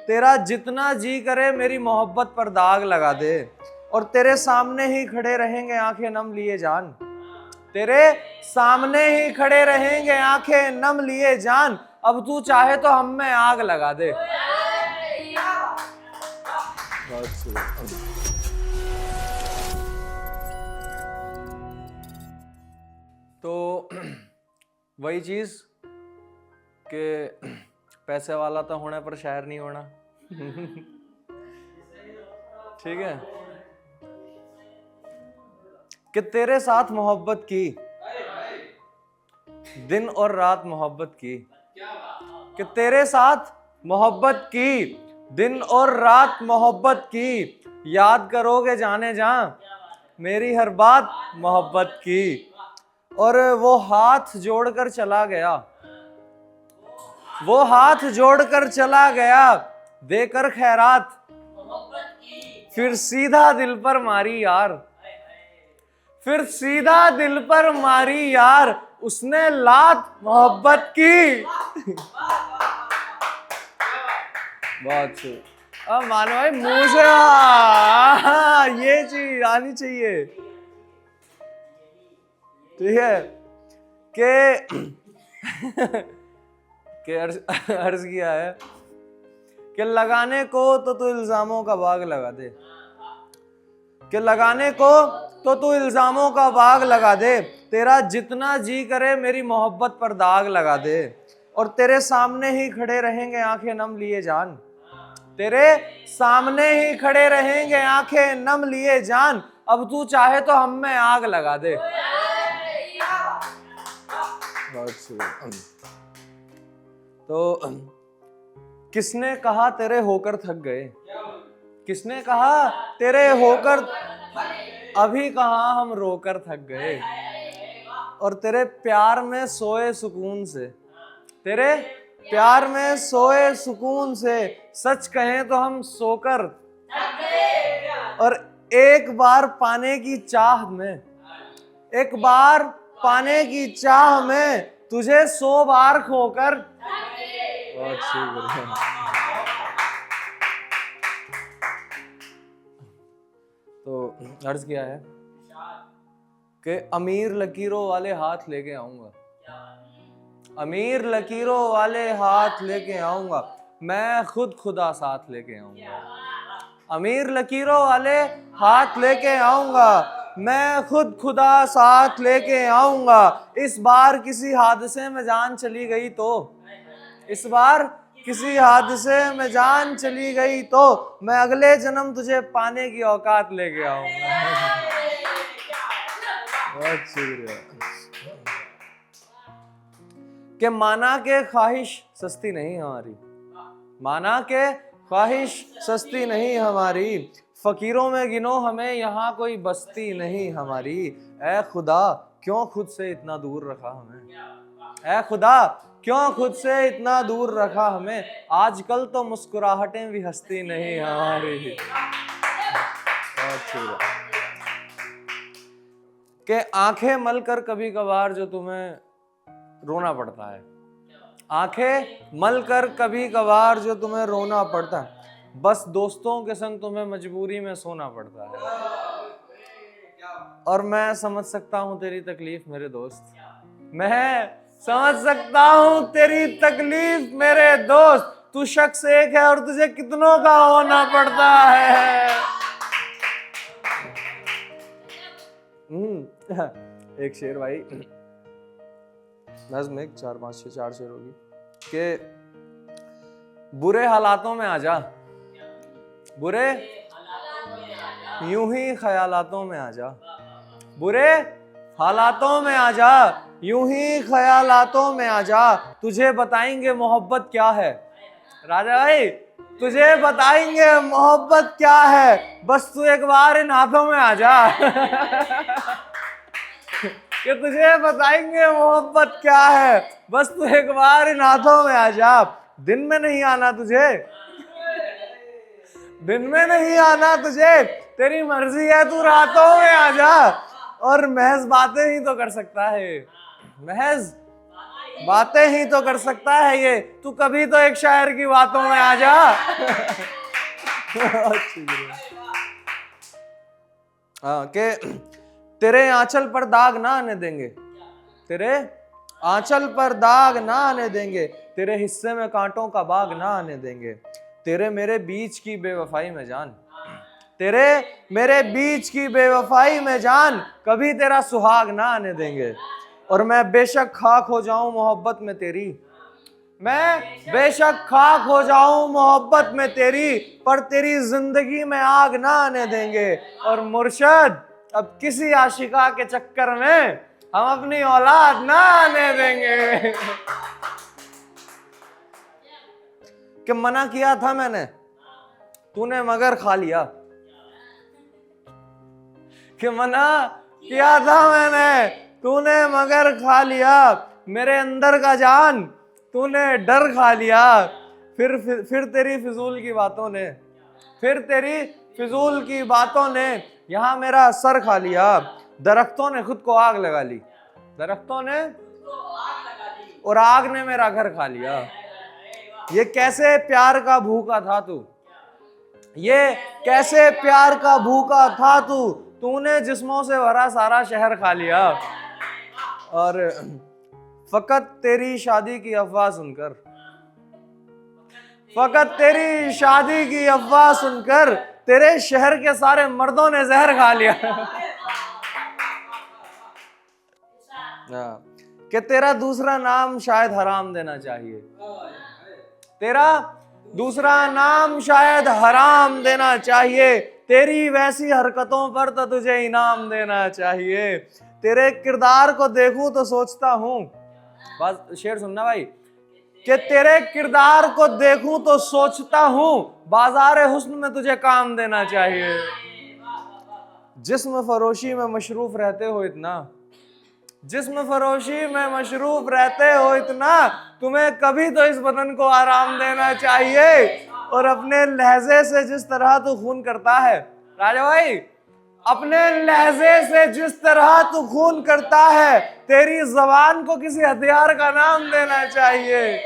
तेरा जितना जी करे मेरी मोहब्बत पर दाग लगा दे, और तेरे सामने ही खड़े रहेंगे आंखें नम लिए जान, तेरे सामने ही खड़े रहेंगे आंखें नम लिए जान, अब तू चाहे तो हम में आग लगा दे। तो वही चीज कि पैसे वाला तो होने पर शायर नहीं होना। ठीक है कि तेरे साथ मोहब्बत की, दिन और रात मोहब्बत की, कि तेरे साथ मोहब्बत की, दिन और रात मोहब्बत की, याद करोगे जाने जा मेरी हर बात मोहब्बत की। और वो हाथ जोड़कर चला गया, वो हाथ जोड़कर चला गया देकर खैरात, फिर सीधा दिल पर मारी यार, फिर सीधा दिल पर मारी यार, उसने लात मोहब्बत की। बहुत सही। अब मानो भाई मुंह से ये चीज आनी चाहिए। ठीक है कि अर्ज किया है कि लगाने को तो तू इल्जामों का बाग लगा दे, कि लगाने को तो तू इल्जामों का बाग लगा दे, तेरा जितना जी करे मेरी मोहब्बत पर दाग लगा दे, और तेरे सामने ही खड़े रहेंगे आंखें नम लिए जान, तेरे सामने ही खड़े रहेंगे आंखें नम लिए जान, अब तू चाहे तो हम में आग लगा दे। तो किसने कहा तेरे होकर थक गए, किसने कहा तेरे होकर, अभी कहाँ हम रोकर थक गए, और तेरे प्यार में सोए सुकून से, तेरे प्यार में सोए सुकून से, सच कहें तो हम सोकर, और एक बार पाने की चाह में, एक बार पाने की चाह में तुझे 100 बार खोकर। बहुत शुक्रिया। तो अर्ज किया है कि अमीर लकीरों वाले हाथ लेके आऊंगा, अमीर लकीरों वाले हाथ लेके आऊंगा, मैं खुद खुदा साथ लेके आऊंगा, अमीर लकीरों वाले हाथ लेके आऊंगा, मैं खुद खुदा साथ लेके आऊंगा। इस बार किसी हादसे में जान चली गई तो, इस बार किसी हादसे में जान चली गई तो, मैं अगले जन्म तुझे पाने की औकात लेके आऊंगा। बहुत शुक्रिया। कि माना के ख्वाहिश सस्ती नहीं हमारी, माना के ख्वाहिश सस्ती नहीं हमारी, फकीरों में गिनो हमें यहाँ कोई बस्ती नहीं हमारी, ऐ खुदा क्यों खुद से इतना दूर रखा हमें, ऐ खुदा क्यों खुद से इतना दूर रखा हमें, आजकल तो मुस्कुराहटें भी हंसती नहीं हमारी। कि आंखें मलकर कभी कभार जो तुम्हें रोना पड़ता है, आंखें मलकर कभी कभार जो तुम्हें रोना पड़ता है, बस दोस्तों के संग तुम्हें मजबूरी में सोना पड़ता है। और मैं समझ सकता हूं तेरी तकलीफ मेरे दोस्त, मैं समझ सकता हूं तेरी तकलीफ मेरे दोस्त, तू शख्स एक है और तुझे कितनों का होना पड़ता है। एक शेर भाई, नज़्म एक 4 शेर होगी कि बुरे हालातों में आजा, बुरे यूं ही ख्यालातों में आजा, बुरे हालातों में आजा, यूं ही ख्यालातों में आजा, तुझे बताएंगे मोहब्बत क्या है राजा भाई, तुझे बताएंगे मोहब्बत क्या है, बस तू एक बार इन हाथों में आजा। कि तुझे बताएंगे मोहब्बत क्या है, बस तू एक बार इन हाथों में आजा। दिन में नहीं आना तुझे, दिन में नहीं आना तुझे, तेरी मर्जी है तू रातों में आजा, और महज बातें ही तो कर सकता है, महज बातें ही तो कर सकता है ये, तू कभी तो एक शायर की बातों में आ जा। हाँ के तेरे आंचल पर दाग ना आने देंगे, तेरे आंचल पर दाग ना आने देंगे, तेरे हिस्से में कांटों का बाग ना आने देंगे, तेरे मेरे बीच की बेवफाई में जान, तेरे मेरे बीच की बेवफाई में जान, कभी तेरा सुहाग ना आने देंगे। और मैं बेशक खाक हो जाऊं मोहब्बत में तेरी, मैं बेशक खाक हो जाऊं मोहब्बत में तेरी, पर तेरी जिंदगी में आग ना आने देंगे। और मुर्शद अब किसी आशिका के चक्कर में हम अपनी औलाद ना आने देंगे। कि मना किया था मैंने, तूने मगर खा लिया, कि मना किया था मैंने, तूने मगर खा लिया, मेरे अंदर का जान तूने डर खा लिया। फिर तेरी फिजूल की बातों ने, फिर तेरी फिजूल की बातों ने यहाँ मेरा सर खा लिया। दरख्तों ने खुद को आग लगा ली, दरख्तों ने, और आग ने मेरा घर खा लिया। ये कैसे प्यार का भूखा था तू, ये कैसे प्यार का भूखा था तू, तूने जिस्मों से भरा सारा शहर खा लिया। और फकत तेरी शादी की अफवाह सुनकर, फकत तेरी शादी की अफवाह सुनकर तेरे शहर के सारे मर्दों ने जहर खा लिया। कि तेरा दूसरा नाम शायद हराम देना चाहिए, तेरा दूसरा नाम शायद हराम देना चाहिए, तेरी वैसी हरकतों पर तो तुझे इनाम देना चाहिए। तेरे किरदार को देखूं तो सोचता हूं, बस शेर सुनना भाई, कि तेरे किरदार को देखूं तो सोचता हूं बाजार हुस्न में तुझे काम देना चाहिए। जिस्म फरोशी में मशरूफ रहते हो इतना, जिस्म फरोशी में मशरूफ रहते हो इतना, तुम्हें कभी तो इस बदन को आराम देना चाहिए। और अपने लहजे से जिस तरह तू खून करता है राजा भाई, अपने लहजे से जिस तरह तू खून करता है, तेरी जबान को किसी हथियार का नाम देना चाहिए।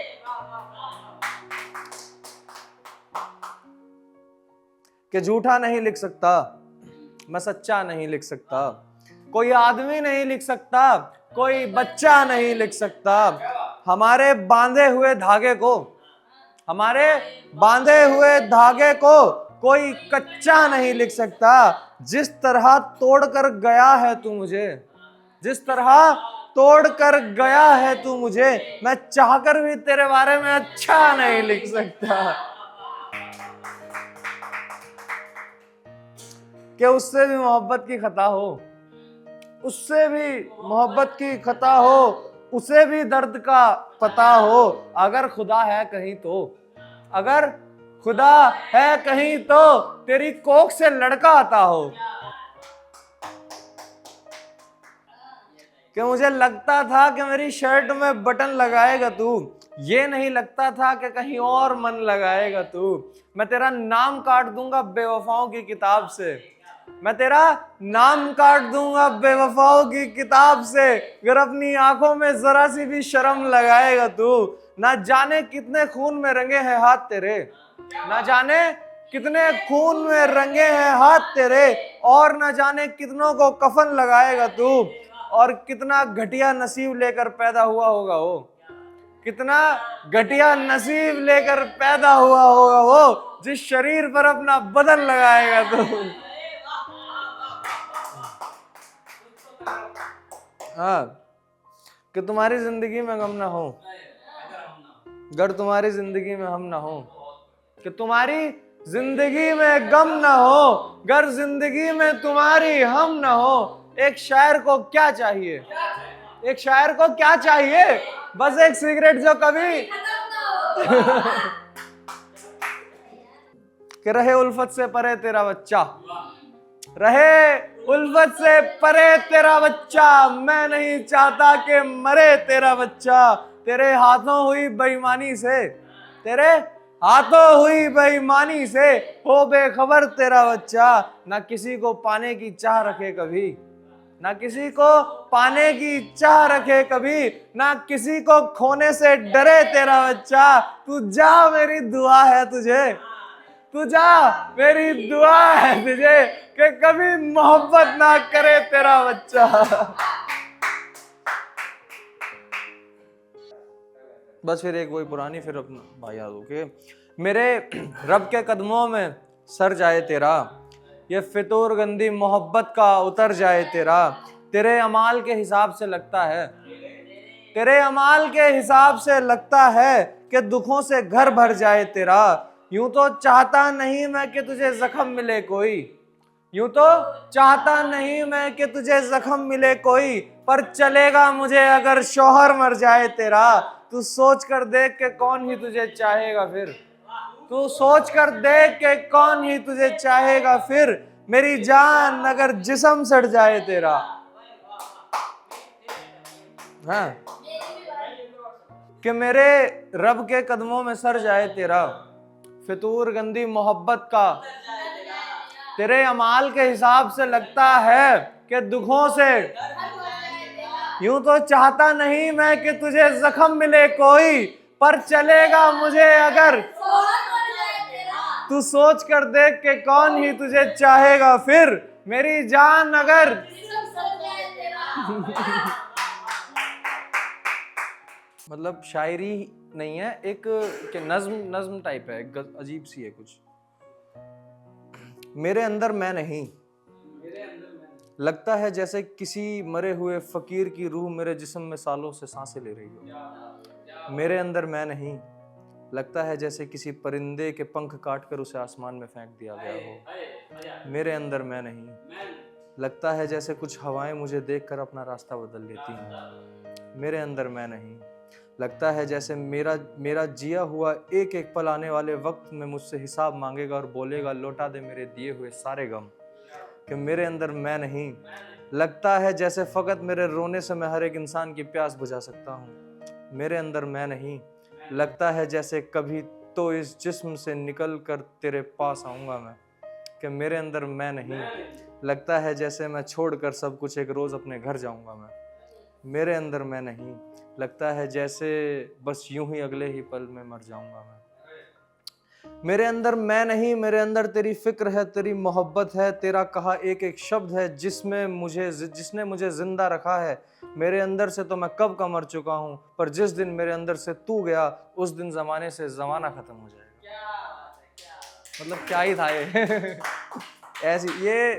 कि झूठा नहीं लिख सकता मैं, सच्चा नहीं लिख सकता, कोई आदमी नहीं लिख सकता, कोई बच्चा नहीं लिख सकता। हमारे बांधे हुए धागे को, हमारे बांधे हुए धागे को कोई कच्चा नहीं लिख सकता। जिस तरह तोड़ कर गया है तू मुझे, जिस तरह तोड़ कर गया है तू मुझे, मैं चाहकर भी तेरे बारे में अच्छा नहीं लिख सकता। कि उससे भी मोहब्बत की खता हो, उससे भी मोहब्बत की खता हो, उसे भी दर्द का पता हो। अगर खुदा है कहीं तो, अगर खुदा है कहीं तो तेरी कोख से लड़का आता हो। कि मुझे लगता था कि मेरी शर्ट में बटन लगाएगा तू, ये नहीं लगता था कि कहीं और मन लगाएगा तू। मैं तेरा नाम काट दूंगा बेवफाओं की किताब से, मैं तेरा नाम काट दूंगा बेवफाओं की किताब से, अगर अपनी आंखों में जरा सी भी शर्म लगाएगा तू। ना जाने कितने खून में रंगे हैं हाथ तेरे, ना जाने कितने खून में रंगे हैं हाथ तेरे, और ना जाने कितनों को कफन लगाएगा तू। और कितना घटिया नसीब लेकर पैदा हुआ होगा वो, कितना घटिया नसीब लेकर पैदा हुआ होगा वो, जिस शरीर पर अपना बदन लगाएगा तू। हाँ, कि तुम्हारी जिंदगी में गम ना हो, अगर तुम्हारी जिंदगी में हम ना हो, कि तुम्हारी जिंदगी में गम ना हो, अगर जिंदगी में तुम्हारी हम ना हो। एक शायर को क्या चाहिए, एक शायर को क्या चाहिए, बस एक सिगरेट जो कभी कि रहे उल्फत से परे तेरा बच्चा, रहे उल्फत से परे तेरा बच्चा, मैं नहीं चाहता कि मरे तेरा बच्चा। तेरे हाथों हुई बेईमानी से, तेरे हाथों हुई बेईमानी से हो बेखबर तेरा बच्चा। ना किसी को पाने की चाह रखे कभी, ना किसी को पाने की चाह रखे कभी, ना किसी को खोने से डरे तेरा बच्चा। तू जा मेरी दुआ है तुझे, तू जा मेरी दुआ है तुझे कि कभी मोहब्बत ना करे तेरा बच्चा। बस फिर एक वही पुरानी, फिर अपना भाई याद हो के मेरे रब के कदमों में सर जाए तेरा, ये फितूर गंदी मोहब्बत का उतर जाए तेरा। तेरे अमाल के हिसाब से लगता है, तेरे अमाल के हिसाब से लगता है कि दुखों से घर भर जाए तेरा। यूं तो चाहता नहीं मैं कि तुझे जख्म मिले कोई, यूं तो चाहता नहीं मैं कि तुझे जख्म मिले कोई, पर चलेगा मुझे अगर शौहर मर जाए तेरा। तू सोच कर देख के कौन ही तुझे चाहेगा फिर, तू सोच कर देख के कौन ही तुझे चाहेगा फिर, मेरी जान अगर जिस्म सड़ जाए तेरा। हाँ, कि मेरे रब के कदमों में सर जाए तेरा, फितूर गंदी मोहब्बत का तेरे अमाल के हिसाब से लगता है कि दुखों से, यूं तो चाहता नहीं मैं कि तुझे जख्म मिले कोई, पर चलेगा मुझे अगर, तू सोच कर देख के कौन ही तुझे चाहेगा फिर, मेरी जान अगर। मतलब शायरी नहीं है, एक नज्म टाइप है, अजीब सी है कुछ। मेरे अंदर मैं नहीं, लगता है जैसे किसी मरे हुए फकीर की रूह मेरे जिस्म में सालों से सांसें ले रही हो। मेरे अंदर मैं नहीं, लगता है जैसे किसी परिंदे के पंख काटकर उसे आसमान में फेंक दिया गया हो। मेरे अंदर मैं नहीं, लगता है जैसे कुछ हवाएं मुझे देखकर अपना रास्ता बदल लेती हैं। मेरे अंदर मैं नहीं, लगता है जैसे मेरा जिया हुआ एक एक पल आने वाले वक्त में मुझसे हिसाब मांगेगा और बोलेगा लौटा दे मेरे दिए हुए सारे गम। कि मेरे अंदर मैं नहीं, लगता है जैसे फकत मेरे रोने से मैं हर एक इंसान की प्यास बुझा सकता हूँ। मेरे अंदर मैं नहीं, लगता है जैसे कभी तो इस जिस्म से निकल कर तेरे पास आऊँगा मैं। कि मेरे अंदर मैं नहीं, लगता है जैसे मैं छोड़कर सब कुछ एक रोज़ अपने घर जाऊँगा मैं। मेरे अंदर मैं नहीं, लगता है जैसे बस यूं ही अगले ही पल में मर जाऊँगा मैं। मेरे अंदर मैं नहीं, मेरे अंदर तेरी फिक्र है, तेरी मोहब्बत है, तेरा कहा एक एक शब्द है जिसने मुझे जिंदा रखा है। मेरे अंदर से तो मैं कब का मर चुका हूँ, पर जिस दिन मेरे अंदर से तू गया उस दिन ज़माने से ज़माना ख़त्म हो जाएगा। मतलब क्या ही था ये। ऐसी ये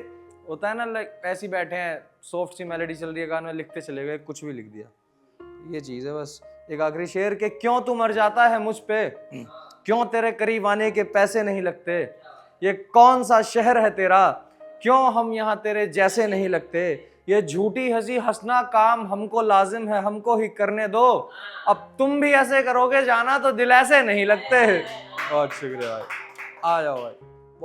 होता है ना, लाइक ऐसे बैठे हैं, सॉफ्ट सी मेलोडी चल रही है, गाना लिखते चले गए, कुछ भी लिख दिया। ये चीज़ है बस। एक आखिरी शेर के क्यों तू मर जाता है मुझ पे, क्यों तेरे करीब आने के पैसे नहीं लगते, ये कौन सा शहर है तेरा, क्यों हम यहाँ तेरे जैसे नहीं लगते, ये झूठी हंसी हंसना काम हमको लाजिम है, हमको ही करने दो, अब तुम भी ऐसे करोगे जाना तो दिल ऐसे नहीं लगते। बहुत शुक्रिया भाई, आ जाओ भाई।